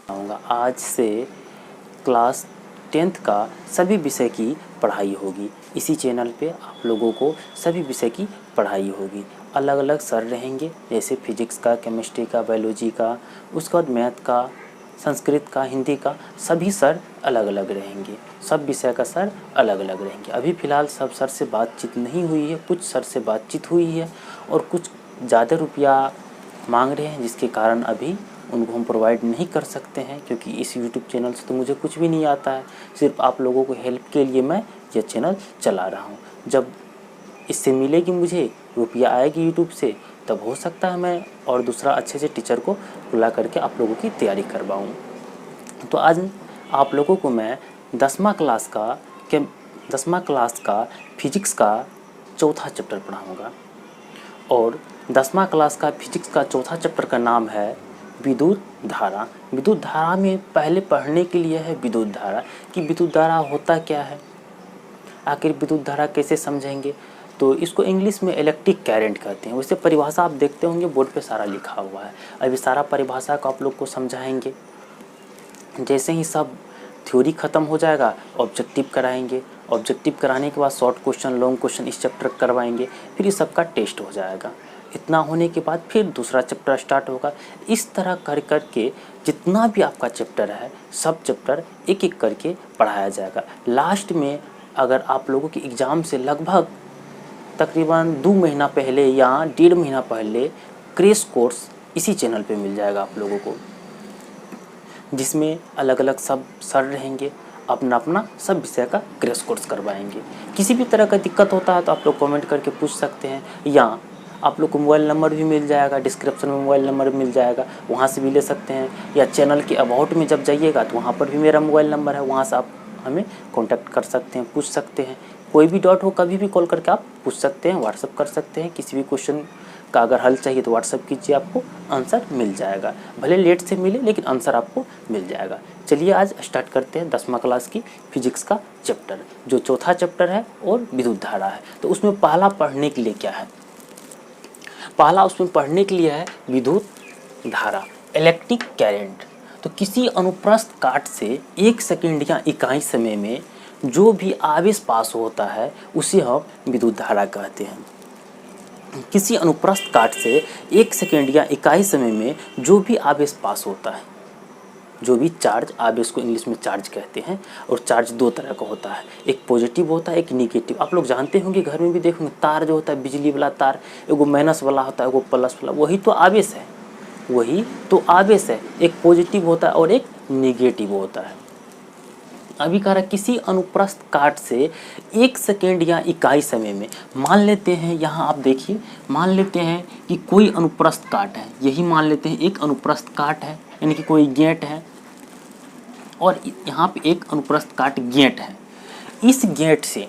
आऊँगा। आज से क्लास 10th का सभी विषय की पढ़ाई होगी। इसी चैनल पे आप लोगों को सभी विषय की पढ़ाई होगी। अलग अलग सर रहेंगे, जैसे फिजिक्स का, केमिस्ट्री का, बायोलॉजी का, उसके बाद मैथ का, संस्कृत का, हिंदी का, सभी सर अलग अलग रहेंगे। सब विषय का सर अलग अलग रहेंगे। अभी फ़िलहाल सब सर से बातचीत नहीं हुई है, कुछ सर से बातचीत हुई है और कुछ ज़्यादा रुपया मांग रहे हैं, जिसके कारण अभी उनको हम प्रोवाइड नहीं कर सकते हैं, क्योंकि इस यूट्यूब चैनल से तो मुझे कुछ भी नहीं आता है। सिर्फ आप लोगों को हेल्प के लिए मैं यह चैनल चला रहा हूँ। जब इससे मिलेगी मुझे रुपया आएगी यूट्यूब से, तब हो सकता है मैं और दूसरा अच्छे से टीचर को बुला करके आप लोगों की तैयारी करवाऊँ। तो आज आप लोगों को मैं 10वां क्लास का फिजिक्स का चौथा चैप्टर पढ़ाऊँगा। और 10वां क्लास का फिजिक्स का चौथा चैप्टर का नाम है विद्युत धारा। विद्युत धारा में पहले पढ़ने के लिए है विद्युत धारा, कि विद्युत धारा होता क्या है, आखिर विद्युत धारा कैसे समझेंगे। तो इसको इंग्लिश में इलेक्ट्रिक करंट कहते हैं। वैसे परिभाषा आप देखते होंगे बोर्ड पे सारा लिखा हुआ है। अभी सारा परिभाषा को आप लोग को समझाएंगे। जैसे ही सब थ्योरी ख़त्म हो जाएगा, ऑब्जेक्टिव कराएंगे। ऑब्जेक्टिव कराने के बाद शॉर्ट क्वेश्चन, लॉन्ग क्वेश्चन इस चैप्टर करवाएंगे। फिर इस सबका टेस्ट हो जाएगा। इतना होने के बाद फिर दूसरा चैप्टर स्टार्ट होगा। इस तरह कर के जितना भी आपका चैप्टर है, सब चैप्टर एक एक करके पढ़ाया जाएगा। लास्ट में अगर आप लोगों के एग्ज़ाम से लगभग तकरीबन 2 महीना पहले या 1.5 महीना पहले क्रैश कोर्स इसी चैनल पे मिल जाएगा आप लोगों को, जिसमें अलग अलग सब सर रहेंगे, अपना अपना सब विषय का क्रैश कोर्स करवाएंगे। किसी भी तरह का दिक्कत होता है तो आप लोग कमेंट करके पूछ सकते हैं, या आप लोग को मोबाइल नंबर भी मिल जाएगा, डिस्क्रिप्शन में मोबाइल नंबर मिल जाएगा, वहाँ से भी ले सकते हैं। या चैनल के अबाउट में जब जाइएगा तो वहाँ पर भी मेरा मोबाइल नंबर है, वहाँ से आप हमें कॉन्टैक्ट कर सकते हैं, पूछ सकते हैं। कोई भी डाउट हो कभी भी कॉल करके आप पूछ सकते हैं, व्हाट्सअप कर सकते हैं। किसी भी क्वेश्चन का अगर हल चाहिए तो व्हाट्सअप कीजिए, आपको आंसर मिल जाएगा। भले लेट से मिले लेकिन आंसर आपको मिल जाएगा। चलिए आज स्टार्ट करते हैं 10वां क्लास की फिजिक्स का चैप्टर, जो चौथा चैप्टर है और विद्युत धारा है। तो उसमें पहला पढ़ने के लिए क्या है, पहला उसमें पढ़ने के लिए है विद्युत धारा, इलेक्ट्रिक करंट। तो किसी अनुप्रस्थ काट से 1 सेकंड या इकाई समय में जो भी आवेश पास होता है उसे हम विद्युत धारा कहते हैं। किसी अनुप्रस्थ काट से 1 सेकंड या इकाई समय में जो भी आवेश पास होता है, जो भी चार्ज, आवेश को इंग्लिश में चार्ज कहते हैं। और चार्ज 2 तरह का होता है, एक पॉजिटिव होता है, एक निगेटिव। आप लोग जानते होंगे, घर में भी देखोगे, तार जो होता है बिजली वाला तार, एगो माइनस वाला होता है, एगो प्लस वाला, वही तो आवेश है, वही तो आवेश है। एक पॉजिटिव होता है और एक निगेटिव होता है। अभी कह रहा किसी अनुप्रस्थ काट से 1 सेकेंड या इकाई समय में, मान लेते हैं, यहाँ आप देखिए, मान लेते हैं कि कोई अनुप्रस्थ काट है, यही मान लेते हैं एक अनुप्रस्थ काट है, यानी कि कोई गेट है, और यहाँ पे एक अनुप्रस्थ काट गेट है। इस गेट से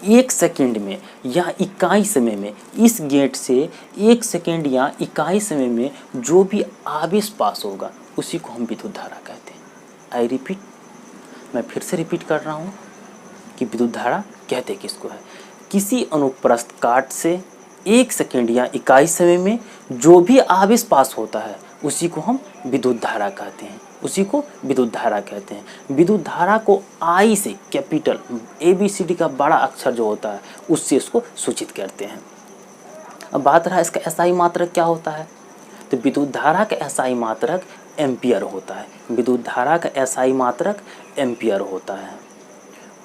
1 सेकेंड में या इकाई समय में, इस गेट से 1 सेकेंड या इकाई समय में जो भी आवेश पास होगा उसी को हम विद्युत धारा कहते हैं। आई रिपीट, मैं फिर से रिपीट कर रहा हूँ कि विद्युत धारा कहते किसको है। किसी अनुप्रस्थ काट से 1 सेकेंड या इकाई समय में जो भी आवेश पास होता है उसी को हम विद्युत धारा कहते हैं, उसी को विद्युत धारा कहते हैं। विद्युत धारा को आई से, कैपिटल ABCD का बड़ा अक्षर जो होता है उससे इसको सूचित करते हैं। अब बात रहा इसका एसआई मात्रक क्या होता है, तो विद्युत धारा का एसआई मात्रक एम्पियर होता है। विद्युत धारा का एसआई मात्रक एम्पियर होता है।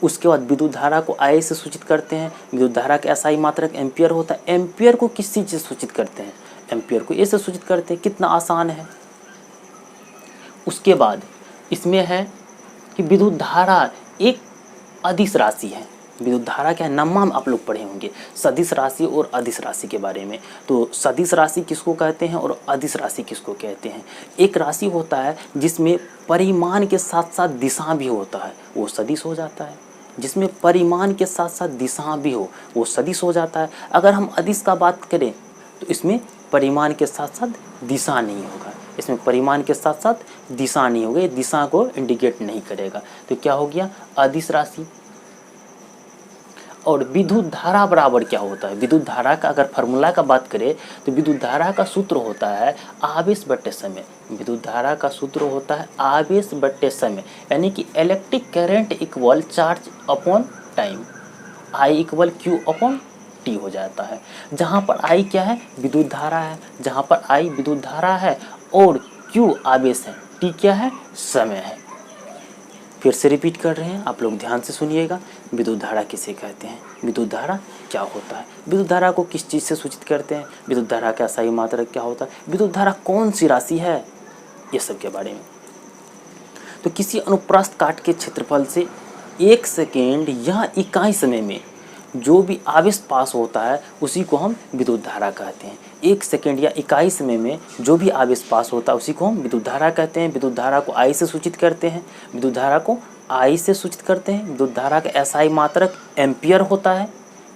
उसके बाद विद्युत धारा को आई से सूचित करते हैं, विद्युत धारा का एसआई मात्रक एम्पियर होता है। एम्पियर को किस चीज़ से सूचित करते हैं, एम्पियर को ए से सूचित करते हैं। कितना आसान है। उसके बाद इसमें है कि विद्युत धारा एक अदिश राशि है। विद्युत धारा क्या है, नम्मा में आप लोग पढ़े होंगे सदिश राशि और अदिश राशि के बारे में। तो सदिश राशि किसको कहते हैं और अदिश राशि किसको कहते हैं। एक राशि होता है जिसमें परिमाण के साथ साथ दिशा भी होता है, वो सदिश हो जाता है। जिसमें परिमाण के साथ साथ दिशा भी हो वो सदिश हो जाता है। अगर हम अदिश का बात करें तो इसमें परिमाण के साथ साथ दिशा नहीं होगा, इसमें परिमाण के साथ साथ दिशा नहीं होगा, ये दिशा को इंडिकेट नहीं करेगा। तो क्या हो गया, अदिश राशि। और विद्युत धारा बराबर क्या होता है? विद्युत धारा का अगर फार्मूला का बात करें तो विद्युत धारा का सूत्र होता है आवेश बट्टे समय। विद्युत धारा का सूत्र होता है आवेश बट्टे समय, यानी कि electric current equal charge upon time, I equal Q upon T हो जाता है। जहाँ पर आई क्या है? विद्युत धारा है। जहाँ पर आई विद्युत धारा है और क्यू आवेश है, टी क्या है? समय है। फिर से रिपीट कर रहे हैं, आप लोग ध्यान से सुनिएगा। विद्युत धारा किसे कहते हैं? विद्युत धारा क्या होता है? विद्युत धारा को किस चीज़ से सूचित करते हैं? विद्युत धारा का अस्थायी मात्रक क्या होता है? विद्युत धारा कौन सी राशि है? ये सब के बारे में। तो किसी अनुप्रस्थ काट के क्षेत्रफल से 1 सेकेंड या इकाई समय में जो भी आवेश पास होता है उसी को हम विद्युत धारा कहते हैं। 1 सेकेंड या इकाई समय में जो भी आवेश पास होता है उसी को हम विद्युत धारा कहते हैं। विद्युत धारा को आई से सूचित करते हैं। विद्युत धारा को आई से सूचित करते हैं। विद्युत धारा का एसआई मात्रक एम्पियर होता है।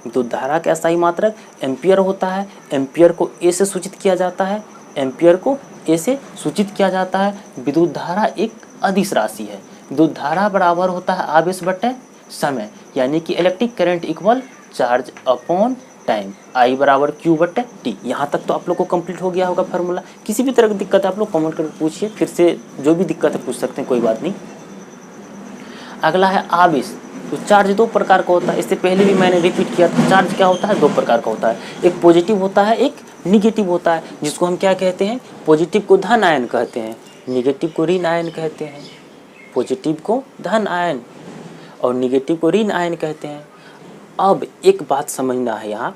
विद्युत धारा का एसआई मात्रक एम्पियर होता है। एम्पियर को ए से सूचित किया जाता है। एम्पियर को ए से सूचित किया जाता है। विद्युत धारा एक अदिश राशि है। विद्युत धारा बराबर होता है आवेश बट्टे समय, यानी कि electric current equal charge upon time, I बराबर क्यू बट्टे टी। यहाँ तक तो आप लोग को कंप्लीट हो गया होगा फार्मूला। किसी भी तरह की दिक्कत है आप लोग कमेंट करके पूछिए, फिर से जो भी दिक्कत है पूछ सकते हैं, कोई बात नहीं। अगला है आवेश। तो चार्ज 2 प्रकार का होता है, इससे पहले भी मैंने रिपीट किया था। चार्ज क्या होता है? 2 प्रकार का होता है, एक पॉजिटिव होता है, एक निगेटिव होता है, जिसको हम क्या कहते हैं? पॉजिटिव को धन आयन कहते हैं, निगेटिव को ऋण आयन कहते हैं। पॉजिटिव को धन आयन और निगेटिव को ऋण आयन कहते हैं। अब एक बात समझना है यहाँ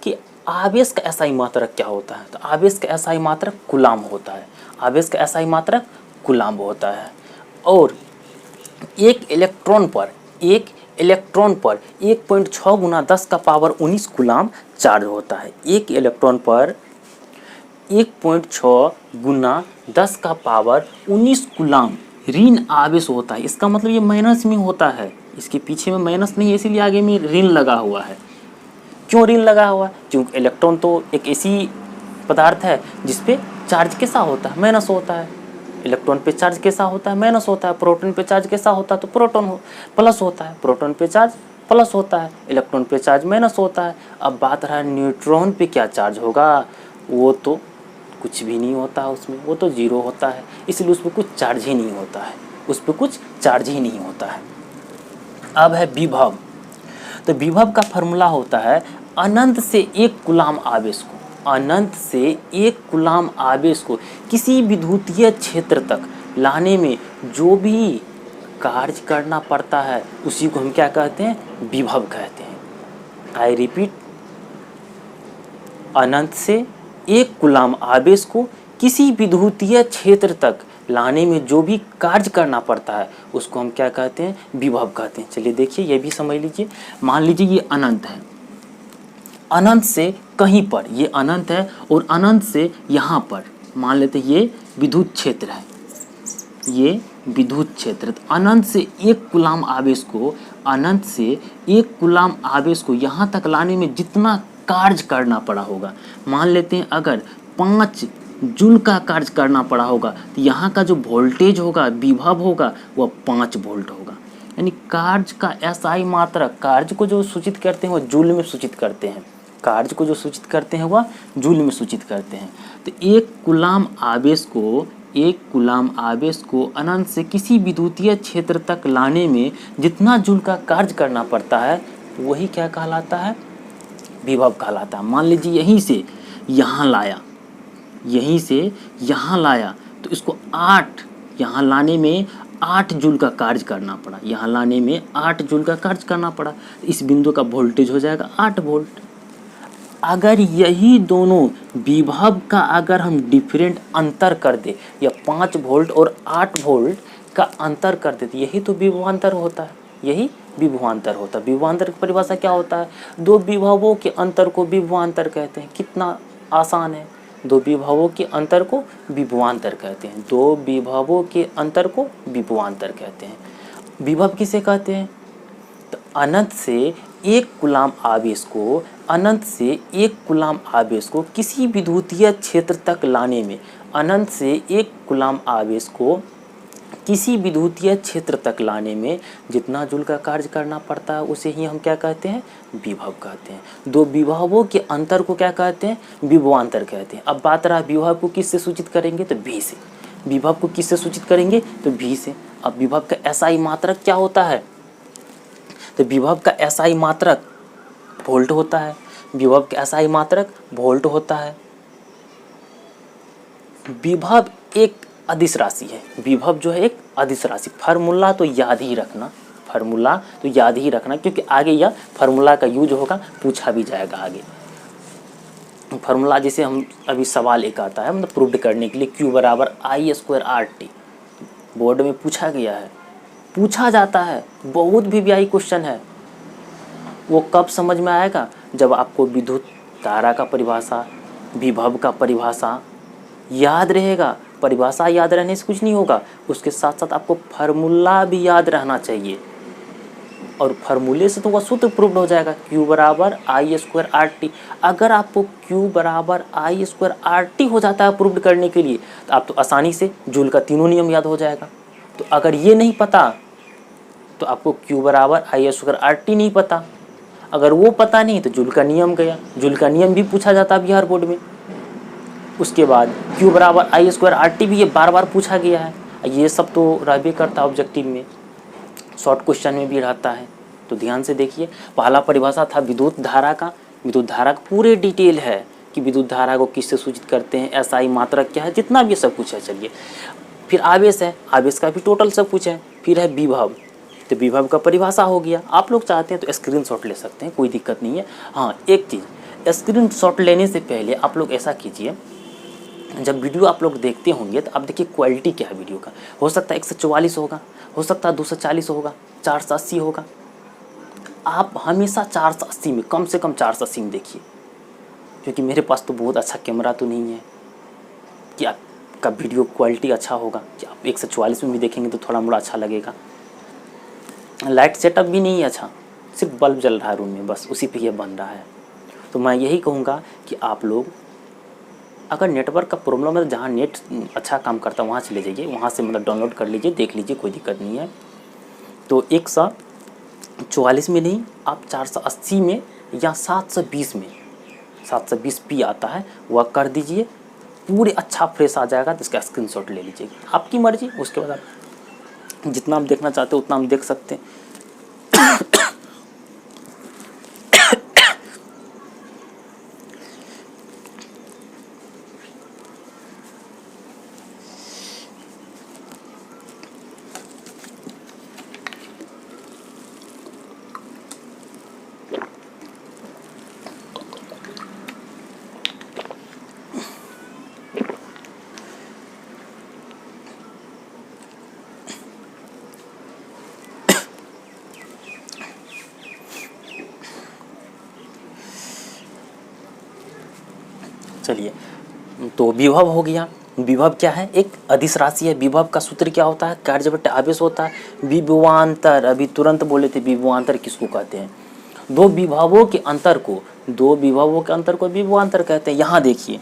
कि आवेश का एसआई मात्रक क्या होता है। तो आवेश का एसआई मात्रक कूलाम होता है। आवेश का एसआई मात्रक कूलाम होता है। और एक इलेक्ट्रॉन पर 1.6 गुना 10 का पावर 19 कूलाम चार्ज होता है। एक इलेक्ट्रॉन पर 1.6 गुना 10 का पावर 19 कूलाम ऋण आवेश होता है। इसका मतलब ये माइनस में होता है, इसके पीछे में माइनस नहीं है, इसीलिए आगे में ऋण लगा हुआ है। क्यों ऋण लगा हुआ है? क्योंकि इलेक्ट्रॉन तो एक ऐसी पदार्थ है जिसपे चार्ज कैसा होता है? माइनस होता है। इलेक्ट्रॉन पे चार्ज कैसा होता है? माइनस होता है। प्रोटॉन पे चार्ज कैसा होता है? तो प्लस होता है। प्रोटॉन पे चार्ज प्लस होता है, इलेक्ट्रॉन पे चार्ज माइनस होता है। अब बात रहा न्यूट्रॉन पे क्या चार्ज होगा? वो तो कुछ भी नहीं होता है उसमें, वो तो जीरो होता है, इसलिए उस पर कुछ चार्ज ही नहीं होता है, उस पर कुछ चार्ज ही नहीं होता है। अब है विभव। तो विभव का फॉर्मूला होता है अनंत से 1 कूलाम आवेश को, अनंत से 1 कूलाम आवेश को किसी विद्युतीय क्षेत्र तक लाने में जो भी कार्य करना पड़ता है उसी को हम क्या कहते हैं? विभव कहते हैं। आई रिपीट, अनंत से 1 कूलाम आवेश को किसी विद्युतीय क्षेत्र तक लाने में जो भी कार्य करना पड़ता है उसको हम क्या कहते हैं? विभव कहते हैं। चलिए देखिए, ये भी समझ लीजिए। मान लीजिए ये अनंत है, अनंत से कहीं पर ये अनंत है और अनंत से यहाँ पर मान लेते हैं ये विद्युत क्षेत्र है, ये विद्युत क्षेत्र। अनंत से 1 कूलाम आवेश को, अनंत से 1 कूलाम आवेश को यहाँ तक लाने में जितना कार्य करना पड़ा होगा, मान लेते हैं अगर 5 जूल का कार्य करना पड़ा होगा तो यहाँ का जो वोल्टेज होगा, विभव होगा, वह 5 वोल्ट होगा। यानी कार्य का एसआई मात्रक, कार्य को जो सूचित करते हैं वह जूल में सूचित करते हैं, कार्य को जो सूचित करते हैं वह जूल में सूचित करते हैं। तो 1 कूलाम आवेश को, 1 कूलाम आवेश को अनंत से किसी विद्युतीय क्षेत्र तक लाने में जितना जूल का कार्य करना पड़ता है वही क्या कहलाता है? विभव कहलाता है। मान लीजिए यहीं से यहाँ लाया, यहीं से यहाँ लाया तो इसको 8, यहाँ लाने में 8 जूल का कार्य करना पड़ा, यहाँ लाने में 8 जूल का कार्य करना पड़ा। इस बिंदु का वोल्टेज हो जाएगा 8 वोल्ट। अगर यही दोनों विभव का अगर हम डिफरेंट अंतर कर दे, या 5 वोल्ट और 8 वोल्ट का अंतर कर दे, तो यही तो विभवांतर होता है, यही विभवांतर होता है। विभवांतर की परिभाषा क्या होता है? 2 विभवों के अंतर को विभवांतर कहते हैं। कितना आसान है, 2 विभवों के अंतर को विभवांतर कहते हैं। 2 विभवों के अंतर को विभवांतर कहते हैं। विभव किसे कहते हैं? तो अनंत से 1 कूलाम आवेश को, अनंत से 1 कूलाम आवेश को किसी विद्युतीय क्षेत्र तक लाने में, अनंत से 1 कूलाम आवेश को किसी विद्युतीय क्षेत्र तक लाने में जितना जूल का कार्य करना पड़ता है उसे ही हम क्या कहते हैं, विभव कहते हैं। दो विभवों के अंतर को क्या कहते हैं, विभवांतर कहते हैं। अब बात रहा विभव को किससे सूचित करेंगे, तो v से। विभव को किससे सूचित करेंगे, तो v से। अब विभव का SI मात्रक क्या होता है, तो विभव का SI मात्रक वोल्ट होता है। विभव का SI मात्रक वोल्ट होता है। विभव एक अदिश राशि है। विभव जो है एक अदिश राशि। फार्मूला तो याद ही रखना, फार्मूला तो याद ही रखना, क्योंकि आगे यह फार्मूला का यूज होगा, पूछा भी जाएगा आगे। फार्मूला जैसे हम अभी सवाल एक आता है मतलब प्रूव करने के लिए, Q बराबर I² RT बोर्ड में पूछा गया है, पूछा जाता है, बहुत भी व्याही क्वेश्चन है। वो कब समझ में आएगा, जब आपको विद्युत धारा का परिभाषा, विभव का परिभाषा याद रहेगा। परिभाषा याद रहने से कुछ नहीं होगा, उसके साथ साथ आपको फार्मूला भी याद रहना चाहिए, और फार्मूले से तो वह सूत्र प्रूव्ड हो जाएगा, Q बराबर I² RT। अगर आपको Q बराबर I² RT हो जाता है प्रूव्ड करने के लिए, तो आप तो आसानी से जूल का तीनों नियम याद हो जाएगा। तो अगर ये नहीं पता तो आपको Q बराबर I² RT नहीं पता, अगर वो पता नहीं तो जूल का नियम गया। जूल का नियम भी पूछा जाता है बिहार बोर्ड में। उसके बाद Q बराबर I² RT भी ये बार बार पूछा गया है। ये सब तो रहबे करता ऑब्जेक्टिव में, शॉर्ट क्वेश्चन में भी रहता है। तो ध्यान से देखिए, पहला परिभाषा था विद्युत धारा का। विद्युत धारा का पूरे डिटेल है कि विद्युत धारा को किससे सूचित करते हैं, SI मात्रक क्या है, जितना भी सब कुछ है। चलिए, फिर आवेश है, आवेश का भी टोटल सब कुछ है। फिर है विभव, तो विभव का परिभाषा हो गया। आप लोग चाहते हैं तो स्क्रीनशॉट ले सकते हैं, कोई दिक्कत नहीं है। हाँ, एक चीज़, स्क्रीनशॉट लेने से पहले आप लोग ऐसा कीजिए, जब वीडियो आप लोग देखते होंगे तो आप देखिए क्वालिटी क्या है वीडियो का। हो सकता है 144 होगा, हो सकता है 240 होगा, 480 होगा। आप हमेशा 480 में, कम से कम 480 में देखिए, क्योंकि मेरे पास तो बहुत अच्छा कैमरा तो नहीं है कि आपका वीडियो क्वालिटी अच्छा होगा कि आप 144 में भी देखेंगे तो थोड़ा मोड़ा अच्छा लगेगा। लाइट सेटअप भी नहीं है अच्छा, सिर्फ बल्ब जल रहा है रूम में, बस उसी पे ये बन रहा है। तो मैं यही कहूँगा कि आप लोग, अगर नेटवर्क का प्रॉब्लम है तो जहाँ नेट अच्छा काम करता है वहाँ चले जाइए, वहाँ से मतलब डाउनलोड कर लीजिए, देख लीजिए, कोई दिक्कत नहीं है। तो 144 में नहीं, आप 480 में या 720 में, 720p आता है, वह कर दीजिए, पूरे अच्छा फ्रेश आ जाएगा। तो इसका स्क्रीनशॉट ले लीजिए, आपकी मर्जी। उसके बाद आप जितना आप देखना चाहते हो उतना हम देख सकते हैं। चलिए, तो विभव हो गया। विभव क्या है, एक अदिश राशि है। विभव का सूत्र क्या होता है, कार्य बटे आवेश होता है। विभवांतर, अभी तुरंत बोले थे, विभवांतर किसको कहते हैं, दो विभवों के अंतर को, दो विभवों के अंतर को विभवांतर कहते हैं। यहाँ देखिए,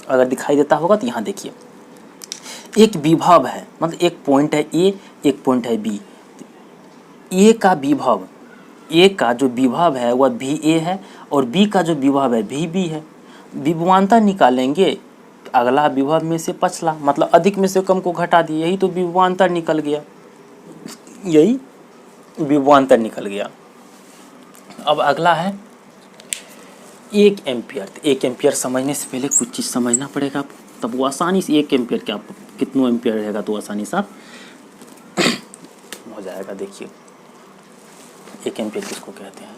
अगर दिखाई देता होगा तो यहाँ देखिए, एक विभव है, मतलब एक पॉइंट है ए, एक पॉइंट है बी। ए का विभव, ए का जो विभव है वह भी ए है, और बी का जो विभव है भी बी है। विभवांतर निकालेंगे तो अगला विभव में से पछला, मतलब अधिक में से कम को घटा दिए, यही तो विभवांतर निकल गया, यही विभवांतर निकल गया। अब अगला है 1 एम्पियर। तो 1 एम्पियर समझने से पहले कुछ चीज़ समझना पड़ेगा आपको, तब वो आसानी से 1 एम्पियर क्या कितना एम्पियर रहेगा तो आसानी से आप हो जाएगा। देखिए 1 एम्पियर किसको कहते हैं,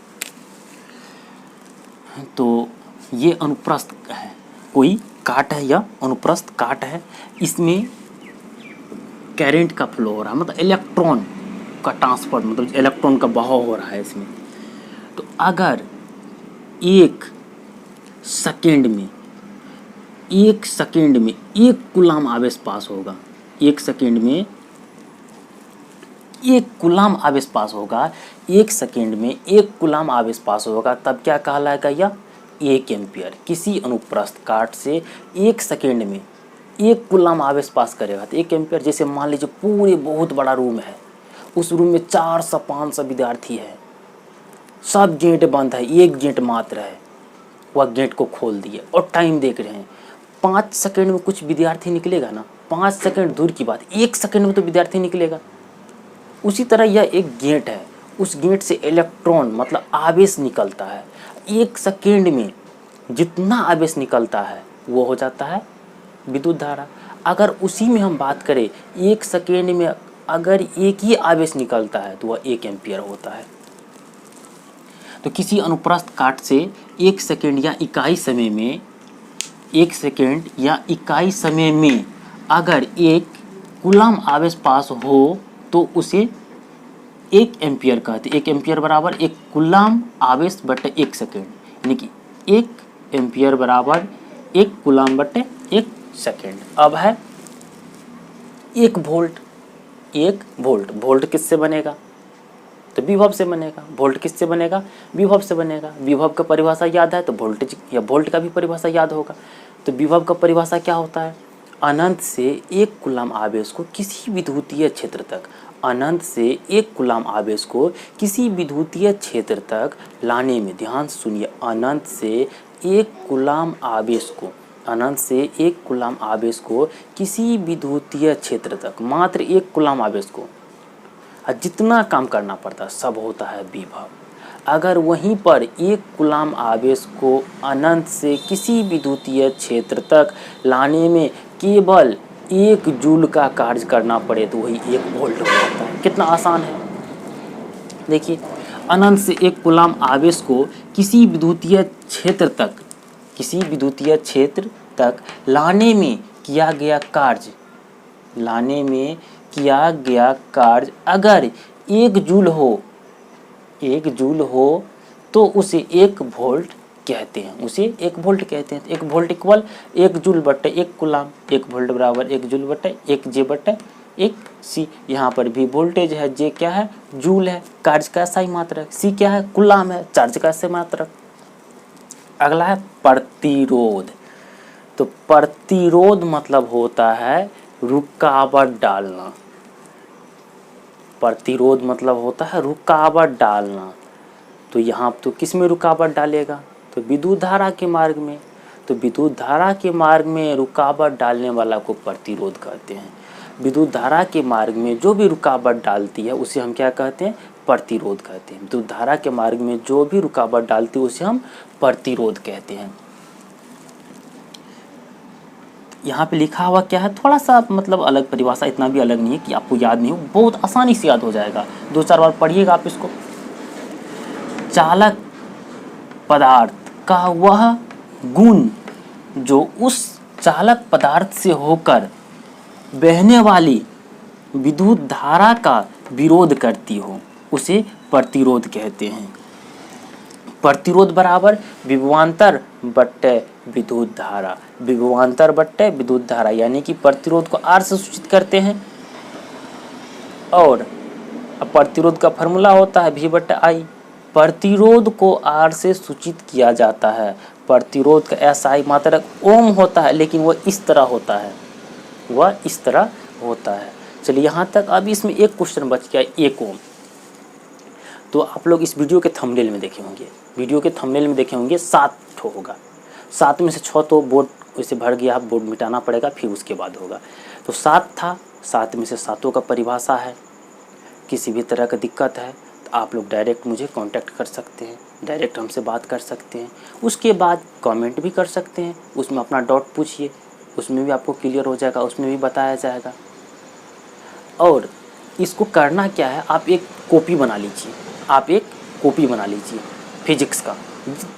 तो ये अनुप्रस्थ है, कोई काट है या अनुप्रस्थ काट है, इसमें करंट का फ्लो हो रहा है, मतलब इलेक्ट्रॉन का ट्रांसफर, मतलब इलेक्ट्रॉन का बहाव हो रहा है इसमें। तो अगर 1 सेकेंड में 1 कूलाम आवेश पास होगा, 1 सेकेंड में 1 कूलाम आवेश पास होगा, 1 सेकेंड में 1 कूलाम आवेश पास होगा, तब क्या कहलाएगा, यह 1 एम्पियर। किसी अनुप्रस्थ काट से 1 सेकेंड में 1 कूलम आवेश पास करेगा तो 1 एम्पियर। जैसे मान लीजिए पूरे बहुत बड़ा रूम है, उस रूम में 400-500 विद्यार्थी है, सब गेट बंद है, एक गेट मात्र है, वह गेट को खोल दिए और टाइम देख रहे हैं 5 सेकंड में कुछ विद्यार्थी निकलेगा ना, 5 सेकंड दूर की बात, 1 सेकंड में तो विद्यार्थी निकलेगा। उसी तरह यह एक गेट है, उस गेट से इलेक्ट्रॉन मतलब आवेश निकलता है। 1 सेकंड में जितना आवेश निकलता है वो हो जाता है विद्युत धारा। अगर उसी में हम बात करें 1 सेकंड में अगर एक ही आवेश निकलता है तो वह 1 एम्पियर होता है। तो किसी अनुप्रस्थ काट से 1 सेकंड या इकाई समय में 1 सेकंड या इकाई समय में अगर 1 कूलम आवेश पास हो तो उसे 1 एम्पियर कहते हैं। 1 एम्पियर बराबर 1 कूलम आवेश बटे 1 सेकंड, यानी कि 1 एम्पियर बराबर 1 कूलम बटे 1 सेकंड। अब है 1 वोल्ट। 1 वोल्ट, वोल्ट किससे बनेगा? तो विभव से बनेगा। वोल्ट किससे बनेगा? विभव से बनेगा। विभव का परिभाषा याद है तो वोल्टेज या वोल्ट का भी परिभाषा याद होगा। तो विभव का परिभाषा क्या होता है? अनंत से 1 कूलम आवेश को किसी विद्युतीय क्षेत्र तक, अनंत से 1 कूलम आवेश को किसी विद्युतीय क्षेत्र तक लाने में, ध्यान से सुनिए, अनंत से 1 कूलम आवेश को, अनंत से 1 कूलम आवेश को किसी विद्युतीय क्षेत्र तक, मात्र 1 कूलम आवेश को जितना काम करना पड़ता है सब होता है विभव। अगर वहीं पर 1 कूलम आवेश को अनंत से किसी विद्युतीय क्षेत्र तक लाने में केवल 1 जूल का कार्य करना पड़े तो वही 1 वोल्ट हो जाता है। कितना आसान है। देखिए, अनंत से 1 कूलम आवेश को किसी विद्युतीय क्षेत्र तक, किसी विद्युतीय क्षेत्र तक लाने में किया गया कार्य, लाने में किया गया कार्य अगर 1 जूल हो, 1 जूल हो तो उसे 1 वोल्ट कहते हैं, उसे 1 वोल्ट कहते हैं। 1 वोल्ट इक्वल 1 जूल बटे 1 कूलम, 1 वोल्ट बराबर 1 जूल बटे 1 जे बटे 1 सी। यहाँ पर भी वोल्टेज है, जे क्या है? जूल है, कार्य का SI मात्रक, सी क्या है? कूलम है, चार्ज का SI मात्रक। अगला है प्रतिरोध। तो प्रतिरोध मतलब होता है रुकावट डालना। प्रतिरोध मतलब होता है रुकावट डालना। तो यहाँ तो किस में रुकावट डालेगा? तो विद्युत धारा के मार्ग में। तो विद्युत धारा के मार्ग में रुकावट डालने वाला को प्रतिरोध कहते हैं। विद्युत धारा के मार्ग में जो भी रुकावट डालती है उसे हम क्या कहते हैं? प्रतिरोध कहते हैं। विद्युत धारा के मार्ग में जो भी रुकावट डालती है उसे हम प्रतिरोध कहते हैं। यहाँ पे लिखा हुआ क्या है? थोड़ा सा मतलब अलग परिभाषा, इतना भी अलग नहीं है कि आपको याद नहीं हो, बहुत आसानी से याद हो जाएगा। 2-4 बार पढ़िएगा आप इसको। चालक पदार्थ का वह गुण जो उस चालक पदार्थ से होकर बहने वाली विद्युत धारा का विरोध करती हो उसे प्रतिरोध कहते हैं। प्रतिरोध बराबर विभवांतर बट्टे विद्युत धारा, विभवांतर बट्टे विद्युत धारा, यानी कि प्रतिरोध को R से सूचित करते हैं और प्रतिरोध का फॉर्मूला होता है V बट्टे I। प्रतिरोध को R से सूचित किया जाता है। प्रतिरोध का SI मात्रक ओम होता है, लेकिन वह इस तरह होता है, वह इस तरह होता है। चलिए यहाँ तक। अब इसमें एक क्वेश्चन बच गया, 1 ओम। तो आप लोग इस वीडियो के थंबनेल में देखे होंगे, वीडियो के थंबनेल में देखे होंगे 7 ठो होगा, 7 में से 6 तो बोर्ड वैसे भर गया, बोर्ड मिटाना पड़ेगा, फिर उसके बाद होगा। तो 7 था, 7 में से 7 का परिभाषा है। किसी भी तरह का दिक्कत है तो आप लोग डायरेक्ट मुझे कांटेक्ट कर सकते हैं, डायरेक्ट हमसे बात कर सकते हैं। उसके बाद कमेंट भी कर सकते हैं, उसमें अपना डाउट पूछिए, उसमें भी आपको क्लियर हो जाएगा, उसमें भी बताया जाएगा। और इसको करना क्या है, आप एक कॉपी बना लीजिए, आप एक कॉपी बना लीजिए फिजिक्स का।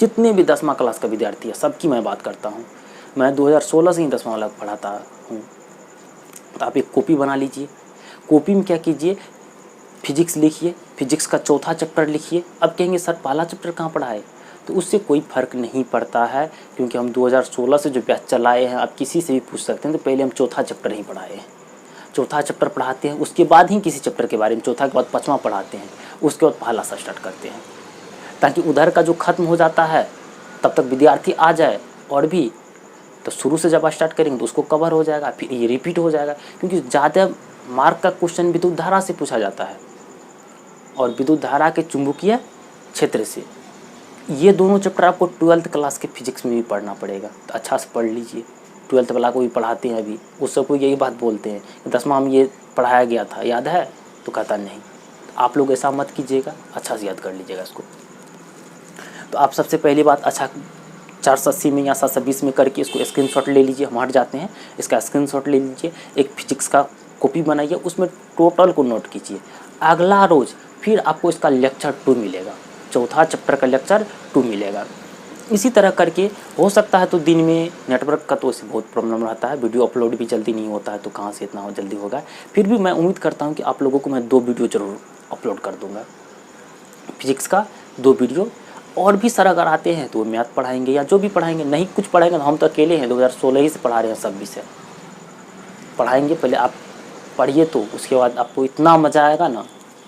जितने भी 10वां क्लास का विद्यार्थी है सबकी मैं बात करता हूँ, मैं 2016 से ही 10वां वाला पढ़ाता हूँ। तो आप एक कॉपी बना लीजिए। कॉपी में क्या कीजिए, फिजिक्स लिखिए, फिजिक्स का 4था चैप्टर लिखिए। अब कहेंगे सर पहला चैप्टर कहाँ पढ़ा है? तो उससे कोई फ़र्क नहीं पड़ता है, क्योंकि हम 2016 से जो बैच चलाए हैं, आप किसी से भी पूछ सकते हैं। तो पहले हम 4था चैप्टर ही पढ़ाए हैं, 4था चैप्टर पढ़ाते हैं, उसके बाद ही किसी चैप्टर के बारे में, 4था के बाद 5वां पढ़ाते हैं, उसके बाद पहला सा स्टार्ट करते हैं, ताकि उधर का जो ख़त्म हो जाता है तब तक विद्यार्थी आ जाए और भी तो शुरू से जब आप स्टार्ट करेंगे तो उसको कवर हो जाएगा, फिर ये रिपीट हो जाएगा, क्योंकि ज़्यादा मार्क का क्वेश्चन विद्युत धारा से पूछा जाता है और विद्युत धारा के चुंबकीय क्षेत्र से। ये दोनों चैप्टर आपको 12th क्लास के फिजिक्स में भी पढ़ना पड़ेगा, तो अच्छा से पढ़ लीजिए। 12th वाला को भी पढ़ाते हैं अभी, उस सबको यही बात बोलते हैं कि 10वां में ये पढ़ाया गया था, याद है? तो कहता नहीं। आप लोग ऐसा मत कीजिएगा, अच्छा से याद कर लीजिएगा इसको। तो आप सबसे पहली बात अच्छा 480 में या 720 में करके इसको स्क्रीनशॉट ले लीजिए। हम हट जाते हैं, इसका स्क्रीनशॉट ले लीजिए, एक फिजिक्स का कॉपी बनाइए, उसमें टोटल को नोट कीजिए। अगला रोज़ फिर आपको इसका लेक्चर 2 मिलेगा, चौथा चैप्टर का लेक्चर 2 मिलेगा। इसी तरह करके हो सकता है तो दिन में नेटवर्क का तो इससे बहुत प्रॉब्लम रहता है, वीडियो अपलोड भी जल्दी नहीं होता है, तो कहाँ से इतना जल्दी होगा। फिर भी मैं उम्मीद करता हूँ कि आप लोगों को मैं 2 वीडियो ज़रूर अपलोड कर दूँगा, फिजिक्स का 2 वीडियो। और भी सर अगर आते हैं तो मैथ पढ़ाएंगे या जो भी पढ़ाएंगे, नहीं कुछ पढ़ाएंगे तो हम तो अकेले हैं, 2016 ही से पढ़ा रहे हैं, सब विषय पढ़ाएंगे। पहले आप पढ़िए, तो उसके बाद आपको इतना मज़ा आएगा ना,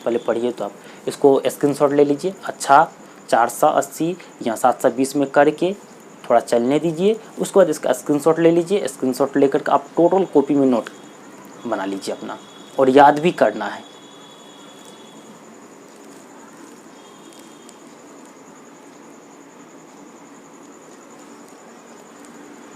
पहले पढ़िए। तो आप इसको स्क्रीनशॉट ले लीजिए, अच्छा 480 या 720 में करके थोड़ा चलने दीजिए, उसके बाद इसका स्क्रीनशॉट ले लीजिए। स्क्रीनशॉट लेकर के आप टोटल कॉपी में नोट बना लीजिए अपना, और याद भी करना है।